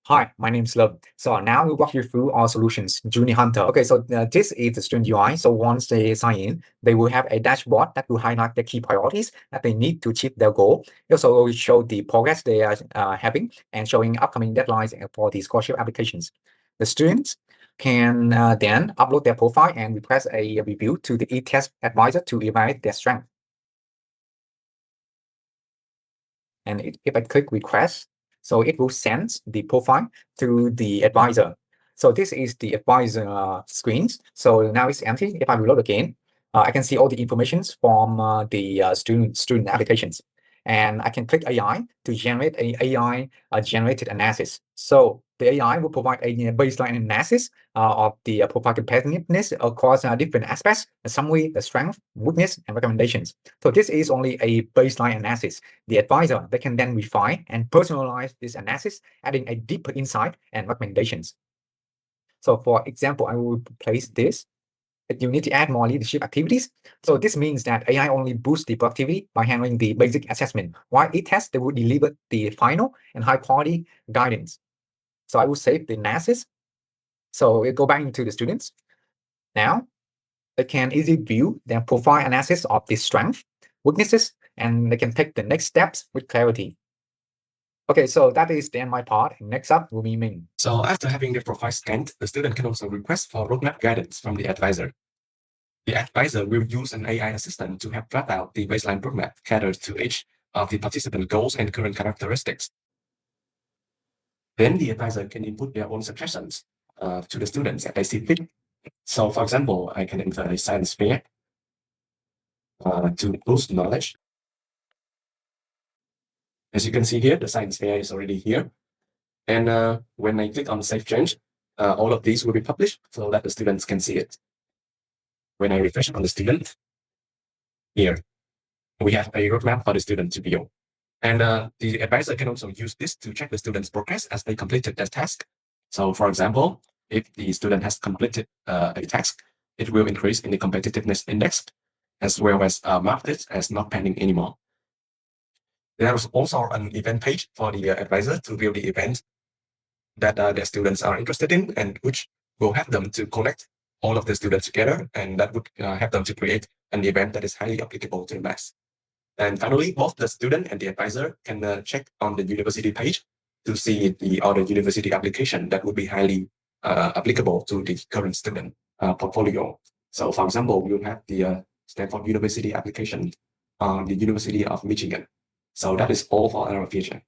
Hi, my name is Love. So now we'll walk you through our solutions, Junior Hunter. Okay, so this is the student UI. So once they sign in, they will have a dashboard that will highlight the key priorities that they need to achieve their goal. It also will show the progress they are having and showing upcoming deadlines for the scholarship applications. The students can then upload their profile and request a review to the e-test advisor to evaluate their strength. And if I click request, so it will send the profile to the advisor. So this is the advisor screens. So now it's empty. If I reload again, I can see all the informations from the student applications. And I can click AI to generate a AI generated analysis. So the AI will provide a baseline analysis of the profile competitiveness across different aspects: the summary, the strength, weakness, and recommendations. So this is only a baseline analysis. The advisor, they can then refine and personalize this analysis, adding a deeper insight and recommendations. So for example, I will place this. You need to add more leadership activities. So this means that AI only boosts the productivity by handling the basic assessment, while e-test, they will deliver the final and high quality guidance. So I will save the analysis. So we go back into the students. Now they can easily view their profile analysis of the strength, weaknesses, and they can take the next steps with clarity. Okay, so that is the end my part. Next up will be Ming. So after having their profile scanned, the student can also request for roadmap guidance from the advisor. The advisor will use an AI assistant to help draft out the baseline roadmap catered to each of the participant goals and current characteristics. Then the advisor can input their own suggestions to the students as they see fit. So for example, I can enter a science fair to boost knowledge. As you can see here, the science fair is already here. And when I click on Save Change, all of these will be published so that the students can see it. When I refresh on the student, here, we have a roadmap for the student to view. And the advisor can also use this to check the student's progress as they completed their task. So for example, if the student has completed a task, it will increase in the competitiveness index, as well as mark it as not pending anymore. There is also an event page for the advisor to view the events that the students are interested in, and which will help them to connect all of the students together, and that would help them to create an event that is highly applicable to the mass. And finally, both the student and the advisor can check on the university page to see the other university application that would be highly applicable to the current student portfolio. So for example, we have the Stanford University application on the University of Michigan. So that is all for our feature.